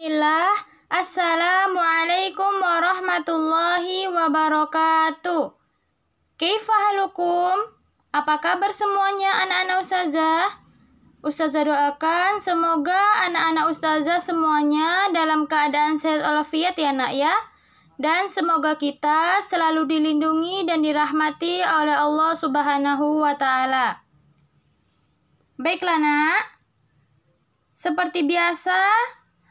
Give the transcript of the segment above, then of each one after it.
Bismillah. Assalamualaikum warahmatullahi wabarakatuh. Kaifa halukum? Apa kabar semuanya anak-anak ustazah? Ustazah doakan semoga anak-anak ustazah semuanya dalam keadaan sehat walafiat ya nak ya. Dan semoga kita selalu dilindungi dan dirahmati oleh Allah Subhanahu wa Ta'ala. Baiklah nak, seperti biasa,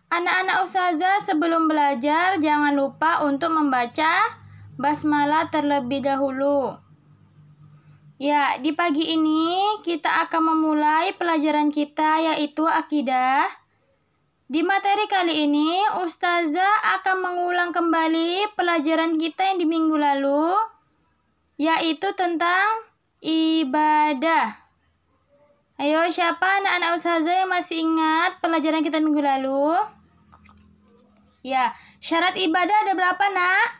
anak-anak ustazah sebelum belajar jangan lupa untuk membaca basmalah terlebih dahulu. Ya, di pagi ini kita akan memulai pelajaran kita yaitu akidah. Di materi kali ini, ustazah akan mengulang kembali pelajaran kita yang di minggu lalu, yaitu tentang ibadah. Ayo, siapa anak-anak ustazah yang masih ingat pelajaran kita minggu lalu? Ya, syarat ibadah ada berapa, nak?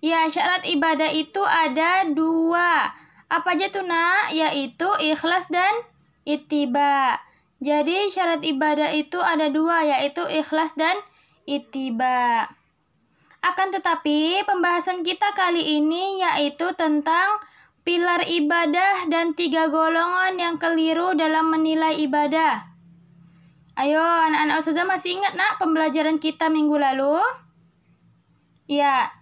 Ya, syarat ibadah itu ada 2. Apa aja tuh, nak? Yaitu ikhlas dan ittiba. Jadi, syarat ibadah itu ada 2, yaitu ikhlas dan ittiba. Akan tetapi, pembahasan kita kali ini yaitu tentang pilar ibadah dan 3 golongan yang keliru dalam menilai ibadah. Ayo, anak-anak ustazah masih ingat nak pembelajaran kita minggu lalu? Ya,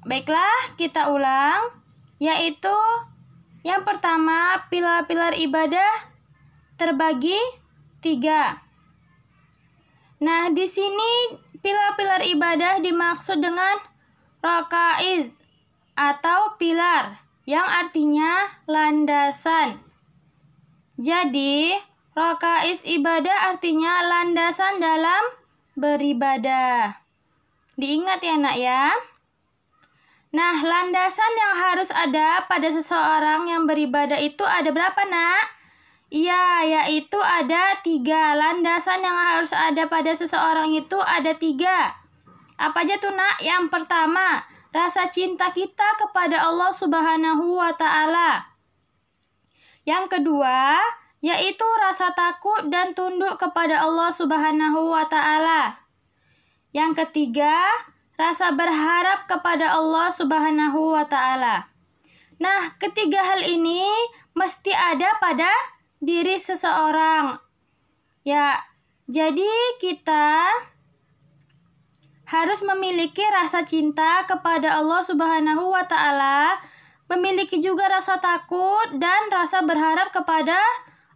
baiklah kita ulang. Yaitu yang pertama, pilar-pilar ibadah terbagi 3. Nah, di sini pilar-pilar ibadah dimaksud dengan rakaiz atau pilar, yang artinya landasan. Jadi, rakaiz ibadah artinya landasan dalam beribadah. Diingat ya nak ya. Nah, landasan yang harus ada pada seseorang yang beribadah itu ada berapa nak? Iya, yaitu ada 3. Landasan yang harus ada pada seseorang itu ada 3. Apa aja tuh nak? Yang pertama, rasa cinta kita kepada Allah Subhanahu wa Ta'ala. Yang kedua, yaitu rasa takut dan tunduk kepada Allah Subhanahu wa Ta'ala. Yang ketiga, rasa berharap kepada Allah Subhanahu wa Ta'ala. Nah, ketiga hal ini mesti ada pada diri seseorang. Ya, jadi kita harus memiliki rasa cinta kepada Allah Subhanahu wa Ta'ala, memiliki juga rasa takut dan rasa berharap kepada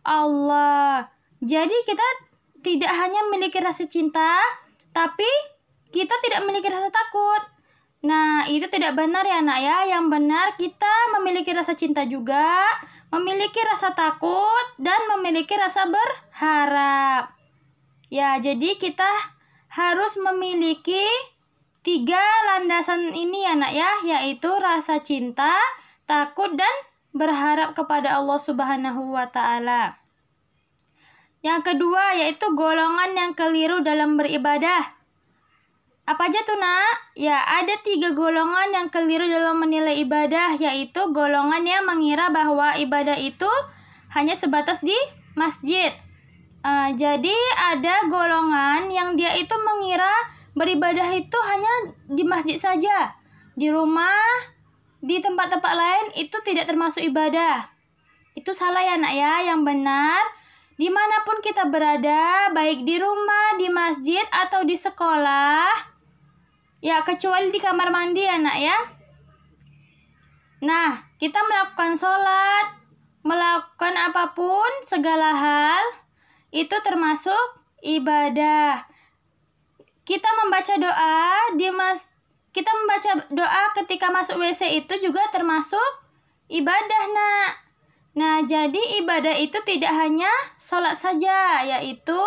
Allah. Jadi kita tidak hanya memiliki rasa cinta, tapi kita tidak memiliki rasa takut. Nah, itu tidak benar ya nak ya. Yang benar kita memiliki rasa cinta juga, memiliki rasa takut, dan memiliki rasa berharap. Ya, jadi kita harus memiliki 3 landasan ini ya nak ya, yaitu rasa cinta, takut, dan berharap kepada Allah Subhanahu wa Ta'ala. Yang kedua yaitu golongan yang keliru dalam beribadah. Apa aja tuh nak? Ya, ada 3 golongan yang keliru dalam menilai ibadah, yaitu golongan yang mengira bahwa ibadah itu hanya sebatas di masjid. Jadi ada golongan yang dia itu mengira beribadah itu hanya di masjid saja. Di rumah, di tempat-tempat lain itu tidak termasuk ibadah. Itu salah ya nak ya. Yang benar, dimanapun kita berada, baik di rumah, di masjid, atau di sekolah, ya kecuali di kamar mandi ya nak ya. Nah, kita melakukan sholat, melakukan apapun, segala hal, itu termasuk ibadah. Kita membaca doa ketika masuk WC itu juga termasuk ibadah nak. Nah, jadi ibadah itu tidak hanya sholat saja, yaitu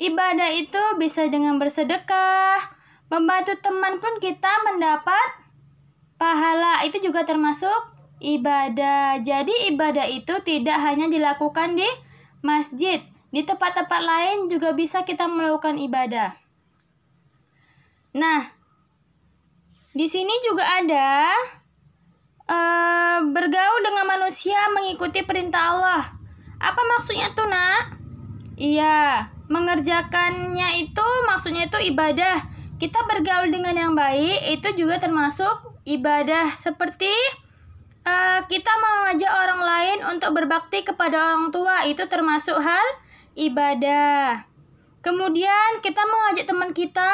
ibadah itu bisa dengan bersedekah, membantu teman pun kita mendapat pahala, itu juga termasuk ibadah. Jadi ibadah itu tidak hanya dilakukan di masjid, di tempat-tempat lain juga bisa kita melakukan ibadah. Nah, di sini juga ada bergaul dengan manusia mengikuti perintah Allah. Apa maksudnya tuh nak? Iya, mengerjakannya itu maksudnya itu ibadah. Kita bergaul dengan yang baik itu juga termasuk ibadah. Seperti kita mengajak orang lain untuk berbakti kepada orang tua, itu termasuk hal ibadah. Kemudian kita mengajak teman kita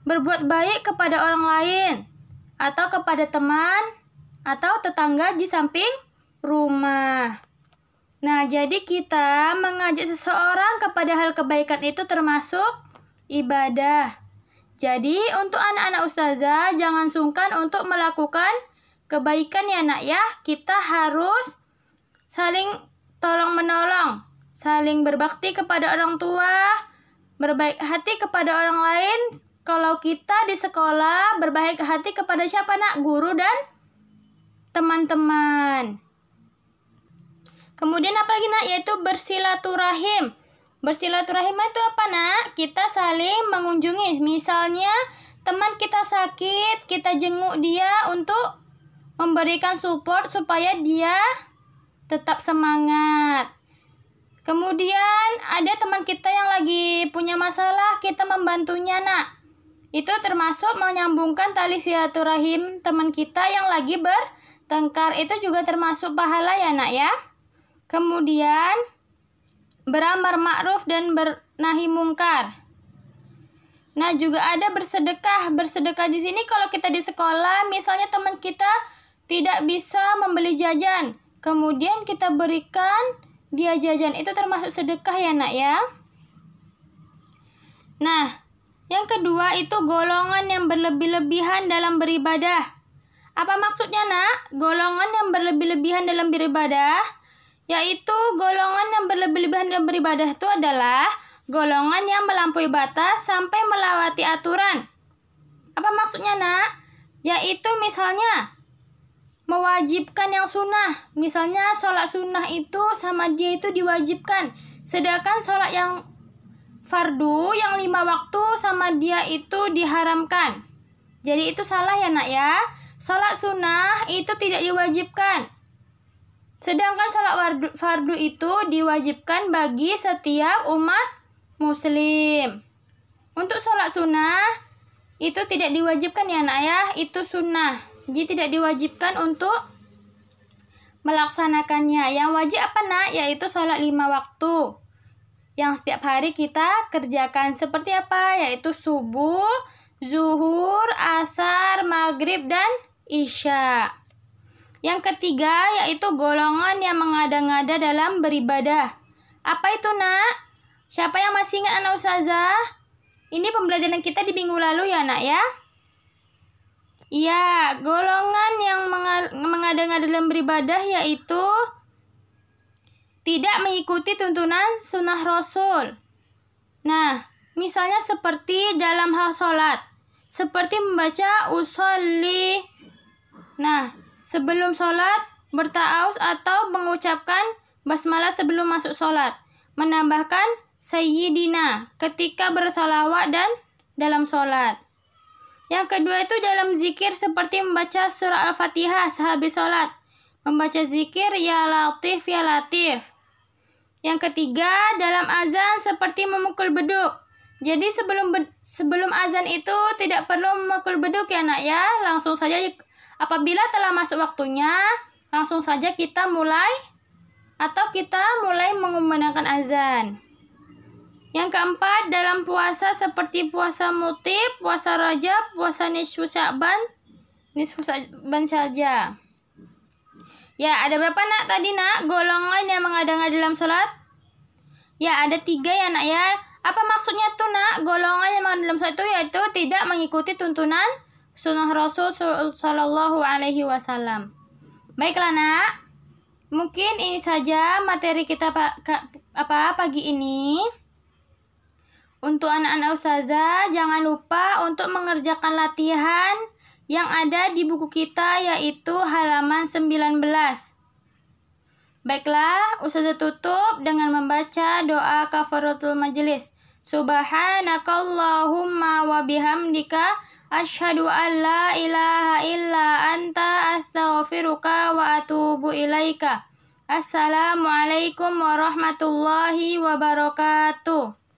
berbuat baik kepada orang lain, atau kepada teman atau tetangga di samping rumah. Nah, jadi kita mengajak seseorang kepada hal kebaikan itu termasuk ibadah. Jadi untuk anak-anak ustazah jangan sungkan untuk melakukan kebaikan ya nak ya. Kita harus saling tolong-menolong, saling berbakti kepada orang tua, berbaik hati kepada orang lain. Kalau kita di sekolah berbaik hati kepada siapa nak? Guru dan teman-teman. Kemudian apalagi nak? Yaitu bersilaturahim. Bersilaturahim itu apa nak? Kita saling mengunjungi. Misalnya teman kita sakit, kita jenguk dia untuk memberikan support supaya dia tetap semangat. Kemudian ada teman kita yang lagi punya masalah, kita membantunya nak. Itu termasuk menyambungkan tali silaturahim teman kita yang lagi bertengkar. Itu juga termasuk pahala ya nak ya. Kemudian beramar ma'ruf dan bernahi mungkar. Nah, juga ada bersedekah. Bersedekah di sini kalau kita di sekolah, misalnya teman kita tidak bisa membeli jajan, kemudian kita berikan dia jajan, itu termasuk sedekah ya nak ya. Nah, yang kedua itu golongan yang berlebih-lebihan dalam beribadah. Apa maksudnya nak? Golongan yang berlebih-lebihan dalam beribadah yaitu golongan yang berlebih-lebihan dalam beribadah itu adalah golongan yang melampaui batas sampai melewati aturan. Apa maksudnya nak? Yaitu misalnya mewajibkan yang sunnah. Misalnya sholat sunnah itu sama dia itu diwajibkan. Sedangkan sholat yang fardu yang 5 waktu sama dia itu diharamkan. Jadi itu salah ya nak ya. Sholat sunnah itu tidak diwajibkan. Sedangkan sholat fardu itu diwajibkan bagi setiap umat muslim. Untuk sholat sunnah itu tidak diwajibkan ya nak ya, itu sunnah. Jadi tidak diwajibkan untuk melaksanakannya. Yang wajib apa nak? Yaitu sholat 5 waktu yang setiap hari kita kerjakan. Seperti apa? Yaitu subuh, zuhur, asar, maghrib, dan isya. Yang ketiga yaitu golongan yang mengada-ngada dalam beribadah. Apa itu nak? Siapa yang masih ingat anak ustazah? Ini pembelajaran kita di minggu lalu ya nak ya. Iya, golongan yang mengada-ngada dalam beribadah yaitu tidak mengikuti tuntunan sunnah Rasul. Nah, misalnya seperti dalam hal sholat, seperti membaca usolli. Nah, sebelum sholat berta'awuz atau mengucapkan basmalah sebelum masuk sholat. Menambahkan sayyidina ketika bersolawat dan dalam sholat. Yang kedua itu dalam zikir seperti membaca surah Al-Fatihah sehabis sholat. Membaca zikir ya latif ya latif. Yang ketiga dalam azan seperti memukul beduk. Jadi sebelum azan itu tidak perlu memukul beduk ya nak ya. Langsung saja apabila telah masuk waktunya, langsung saja kita mulai mengumandangkan azan. Yang keempat, dalam puasa seperti puasa mutib, puasa Rajab, puasa nisfu Sya'ban saja. Ya, ada berapa nak tadi nak? Golongan yang mengada-ngada dalam sholat? Ya, ada 3 ya nak ya. Apa maksudnya tuh nak? Golongan yang mengada dalam sholat itu yaitu tidak mengikuti tuntunan sunnah Rasul Sallallahu Alaihi Wasallam. Baiklah nak, mungkin ini saja materi kita pagi ini. Untuk anak-anak ustazah, jangan lupa untuk mengerjakan latihan yang ada di buku kita yaitu halaman 19. Baiklah, ustazah tutup dengan membaca doa kafaratul majelis. Subhanakallahumma wa bihamdika asyhadu an la ilaha illa anta astaghfiruka wa atubu ilaika. Assalamualaikum warahmatullahi wabarakatuh.